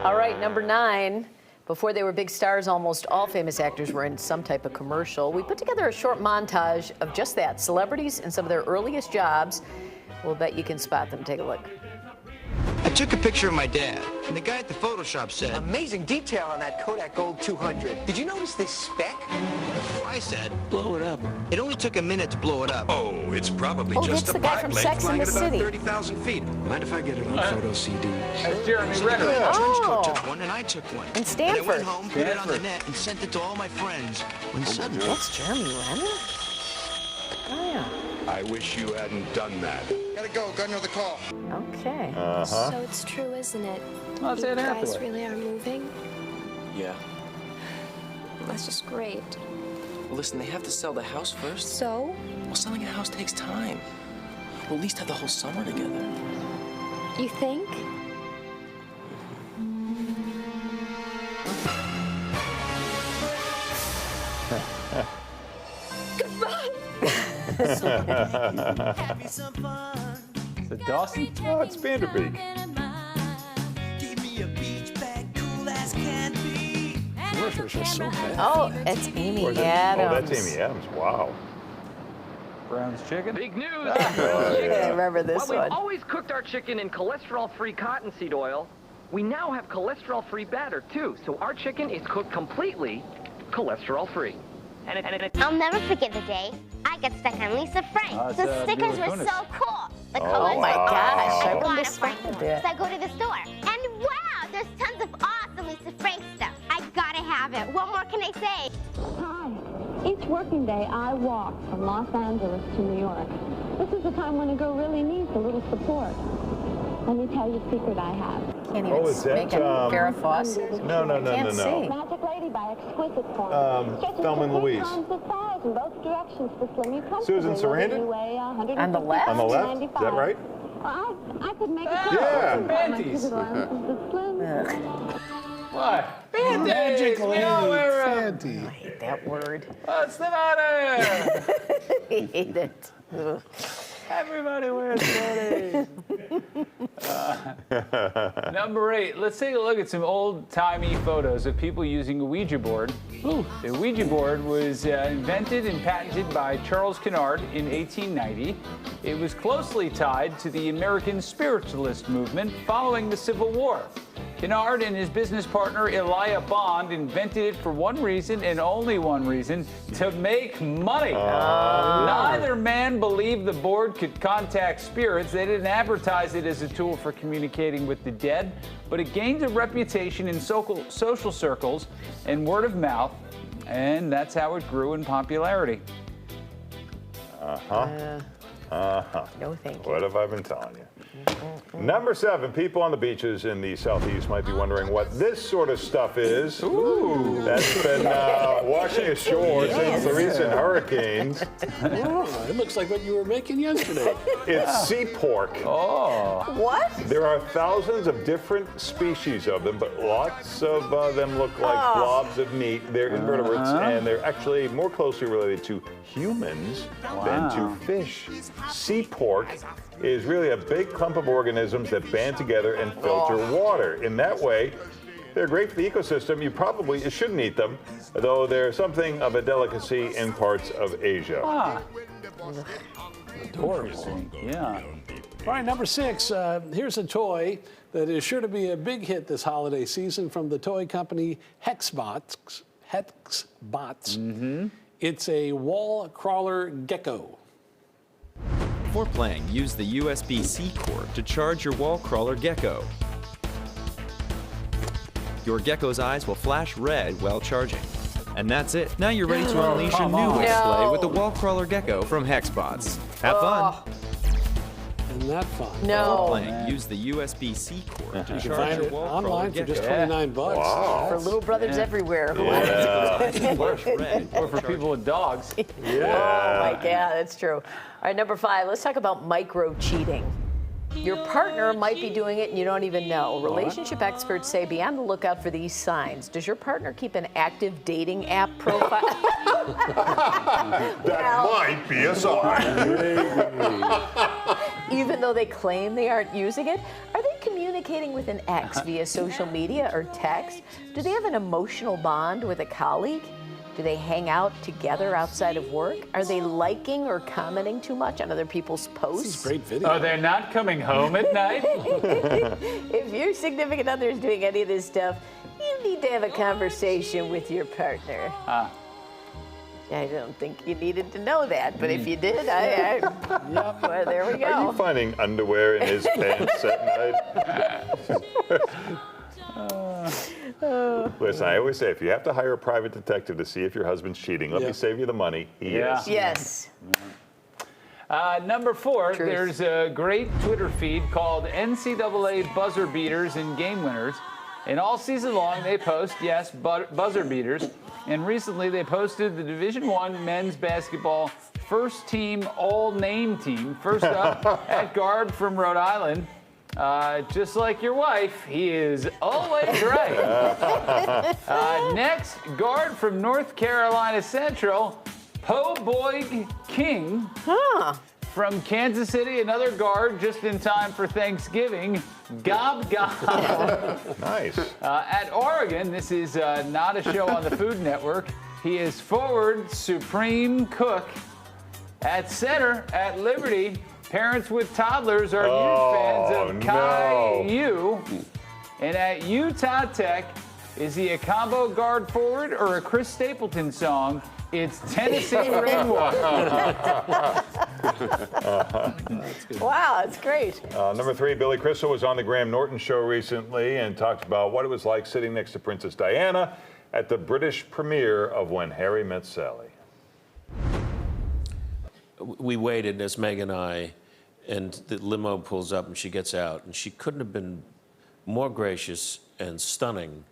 All right, number 9. Before they were big stars, almost all famous actors were in some type of commercial. We put together a short montage of just that, celebrities and some of their earliest jobs. We'll bet you can spot them. Take a look. I took a picture of my dad, and the guy at the Photoshop said, Amazing detail on that Kodak Gold 200. Did you notice this spec? I said, Blow it up. it only took a minute to blow it up. Oh, it's probably Oh, just that's a the guy pipe from length Sex and flying the at about City. 30,000 feet. Mind if I get it on photo CD? That's Jeremy So the guy in Renner. the trench coat Oh. took one, and I took one. In And I Stanford. went home, put it on the net, and sent it to all my friends. When suddenly, That's Jeremy Renner? Oh, yeah. I wish you hadn't done that. Gotta go, got another call. Okay. So it's true, isn't it? Well, that's You Anne guys Hathaway. really are moving? Yeah. That's just great. Well, listen, they have to sell the house first. So? Well, selling a house takes time. We'll at least have the whole summer together. You think? Is it Dawson? Oh, it's Vanderbeek. Commercials are so bad. Oh, it's Amy Or is it- Adams. Oh, that's Amy Adams. Wow. Brown's Chicken? Big news! I remember this While one. we've always cooked our chicken in cholesterol-free cottonseed oil, we now have cholesterol-free batter, too. So our chicken is cooked completely cholesterol-free. I'll never forget the day I got stuck on Lisa Frank. it's, The stickers Mila were Kunis. so cool. The Oh, colors my were gosh, awesome. I wanna wouldn't find have them. it. So I go to the store, and wow, there's tons of awesome Lisa Frank stuff. I gotta have it. What more can I say? Hi. Each working day, I walk from Los Angeles to New York. This is the time when a girl really needs a little support. Let me tell you a secret I have. Can't even Oh, is that, make it. Farrah Fawcett? No. Can't see. Magic Lady by Exquisite Form. Stretches Thelma and to 3 Louise. times the size in both directions to slim you comfortably. Susan Sarandon? whether you weigh 150 On the left? On the left? Is that right? Well, I could make it. Yeah. Panties. Slim. What? Magic We all wear I hate that word. What's the matter? I hate it. Ugh. Everybody wears panties. Number 8. Let's take a look at some old-timey photos of people using a Ouija board. The Ouija board was invented and patented by Charles Kennard in 1890. It was closely tied to the American spiritualist movement following the Civil War. Kennard and his business partner Elijah Bond invented it for one reason and only one reason: to make money. Neither man believed the board could contact spirits. They didn't advertise it as a tool for communicating with the dead, but it gained a reputation in social circles and word of mouth, and that's how it grew in popularity. No, thank you. What have I been telling you? Number 7, people on the beaches in the southeast might be wondering what this sort of stuff is. Ooh. That's been washing ashore since the recent hurricanes. Oh, it looks like what you were making yesterday. It's sea pork. Oh. What? There are thousands of different species of them, but lots of them look like blobs of meat. They're invertebrates, and they're actually more closely related to humans than to fish. Sea pork is really a big clump of organisms that band together and filter water. In that way, they're great for the ecosystem. You probably shouldn't eat them, though they're something of a delicacy in parts of Asia. Adorable. Yeah. All right, number 6. Here's a toy that is sure to be a big hit this holiday season from the toy company Hexbots. It's a wall crawler gecko. Before playing, use the USB-C cord to charge your wall crawler gecko. Your gecko's eyes will flash red while charging. And that's it. Now you're ready to unleash a new way to play with the wall crawler gecko from Hexbots. Have fun. Isn't that fun? No. Playing, use the USB-C cord to You can charge find your it wall crawler online for gecko. just $29. Wow. For little brothers everywhere. Flash red. Or for people with dogs. Oh my God, that's true. All right, number 5, let's talk about micro cheating. Your partner might be doing it and you don't even know. Relationship experts say be on the lookout for these signs. Does your partner keep an active dating app profile? That might be a sign. Even though they claim they aren't using it? Are they communicating with an ex via social media or text? Do they have an emotional bond with a colleague? Do they hang out together outside of work? Are they liking or commenting too much on other people's posts? This is great video. Oh, they're not coming home at night? If your significant other is doing any of this stuff, you need to have a conversation with your partner. I don't think you needed to know that, but if you did, well, there we go. Are you finding underwear in his pants at night? Listen, I always say, if you have to hire a private detective to see if your husband's cheating, let me save you the money. He is. Yes. Number 4, there's a great Twitter feed called NCAA Buzzer Beaters and Game Winners. And all season long, they post, yes, buzzer beaters. And recently, they posted the Division I men's basketball first team all-name team. First up, at guard from Rhode Island. Just like your wife, he is always right. Next, guard from North Carolina Central, Po Boyd King. From Kansas City, another guard just in time for Thanksgiving, Gob Gob. Nice. At Oregon, this is not a show on the Food Network. He is forward Supreme Cook. At center, at Liberty, parents with toddlers are huge fans of Caillou. And at Utah Tech, is he a combo guard forward or a Chris Stapleton song? It's Tennessee Rainwater. Wow, that's great. Number 3, Billy Crystal was on the Graham Norton show recently and talked about what it was like sitting next to Princess Diana at the British premiere of When Harry Met Sally. We waited, as Meg and I, and the limo pulls up and she gets out, and she couldn't have been more gracious and stunning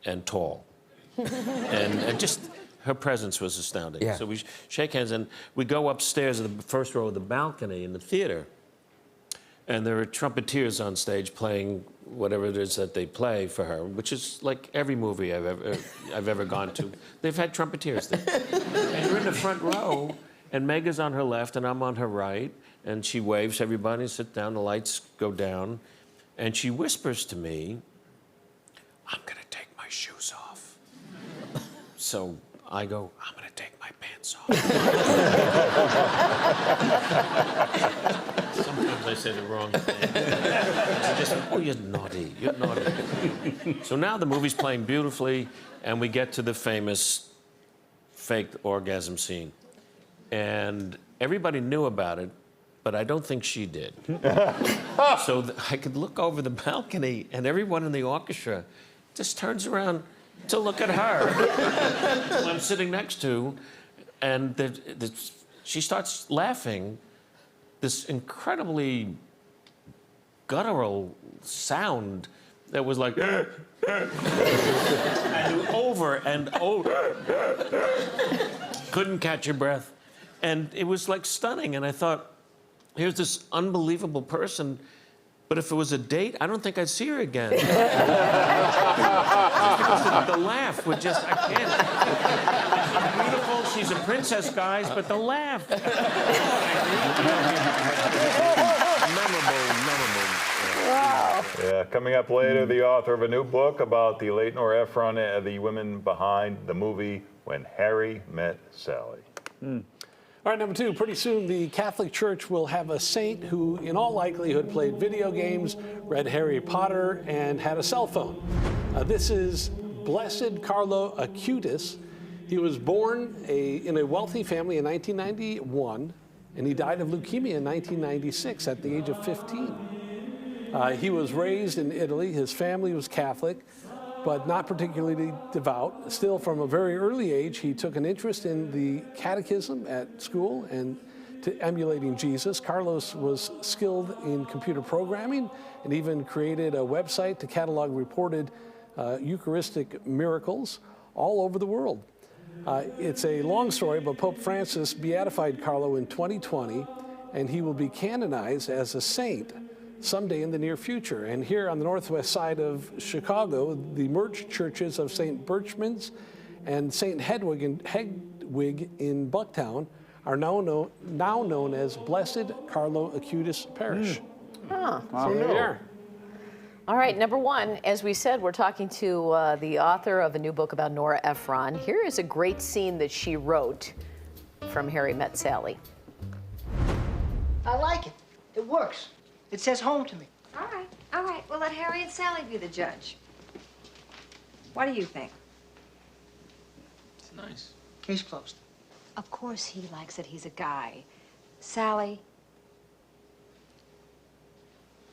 and tall. and just her presence was astounding. Yeah. So we shake hands and we go upstairs to the first row of the balcony in the theater, and there are trumpeteers on stage playing whatever it is that they play for her, which is like every movie I've ever gone to. They've had trumpeteers there. And we're in the front row, and Meg is on her left and I'm on her right, and she waves everybody, sit down, the lights go down, and she whispers to me, "I'm gonna take my shoes off." So I go, "I'm gonna take my pants off." Sometimes I say the wrong thing. She just, "Oh, you're naughty, you're naughty." So now the movie's playing beautifully, and we get to the famous fake orgasm scene. And everybody knew about it, but I don't think she did. So I could look over the balcony, and everyone in the orchestra just turns around to look at her, who I'm sitting next to, and she starts laughing, this incredibly guttural sound that was like, and over and over. Couldn't catch your breath. And it was like stunning, and I thought, here's this unbelievable person, but if it was a date, I don't think I'd see her again. The laugh would just, I can't. She's beautiful, she's a princess, guys, but the laugh. Memorable. Wow. Yeah, coming up later, the author of a new book about the late Nora Ephron, the women behind the movie When Harry Met Sally. All right, number 2, pretty soon the Catholic Church will have a saint who, in all likelihood, played video games, read Harry Potter, and had a cell phone. This is Blessed Carlo Acutis. He was born in a wealthy family in 1991, and he died of leukemia in 1996 at the age of 15. He was raised in Italy. His family was Catholic, but not particularly devout. Still, from a very early age, he took an interest in the catechism at school and to emulating Jesus. Carlos was skilled in computer programming and even created a website to catalog reported Eucharistic miracles all over the world. It's a long story, but Pope Francis beatified Carlo in 2020, and he will be canonized as a saint someday in the near future. And here on the northwest side of Chicago, the merged churches of St. Birchman's and St. Hedwig in Bucktown are now known as Blessed Carlo Acutis Parish. Huh. So there you are. All right, number one, as we said, we're talking to the author of a new book about Nora Ephron. Here is a great scene that she wrote from Harry Met Sally. I like it. It works. It says home to me. All right. Well, let Harry and Sally be the judge. What do you think? It's nice. Case closed. Of course he likes it. He's a guy. Sally,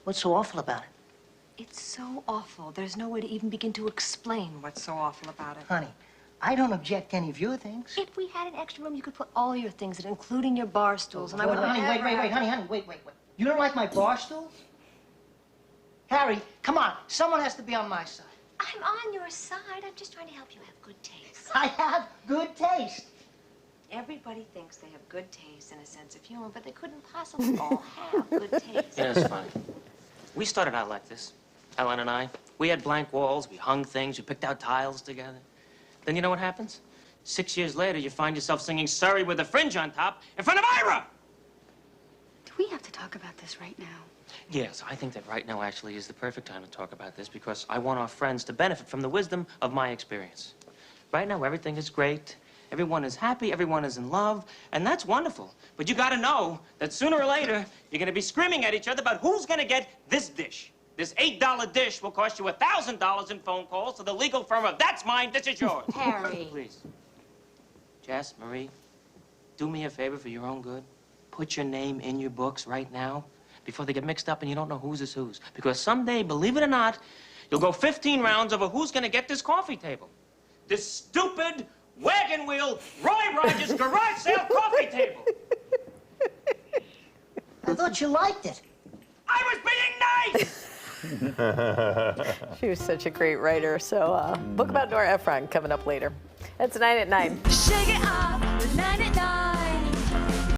What's so awful about it? it's so awful. There's no way to even begin to explain what's so awful about it. Honey, I don't object to any of your things. If we had an extra room, you could put all your things in, including your bar stools, and I would Honey, wait, honey, wait. You don't like my bar stools? Harry, come on. Someone has to be on my side. I'm on your side. I'm just trying to help you have good taste. I have good taste. Everybody thinks they have good taste and a sense of humor, but they couldn't possibly all have good taste. Yeah, it's fine. We started out like this, Ellen and I. We had blank walls, we hung things, we picked out tiles together. Then you know what happens? 6 years later, you find yourself singing Surrey with a fringe on top in front of Ira! Do we have to talk about this right now? Yes, I think that right now actually is the perfect time to talk about this because I want our friends to benefit from the wisdom of my experience. Right now, everything is great. Everyone is happy, everyone is in love, and that's wonderful. But you gotta know that sooner or later, you're gonna be screaming at each other about who's gonna get this dish. This $8 dish will cost you $1,000 in phone calls to the legal firm of That's Mine, This Is Yours. Harry. Please. Jess, Marie, do me a favor for your own good. Put your name in your books right now before they get mixed up and you don't know whose is whose. Because someday, believe it or not, you'll go 15 rounds over who's gonna get this coffee table. This stupid, wagon wheel, Roy Rogers garage sale coffee table. I thought you liked it. I was being nice! She was such a great writer. So, book about Nora Ephron coming up later. That's 9 at 9. Shake it off, 9 at 9.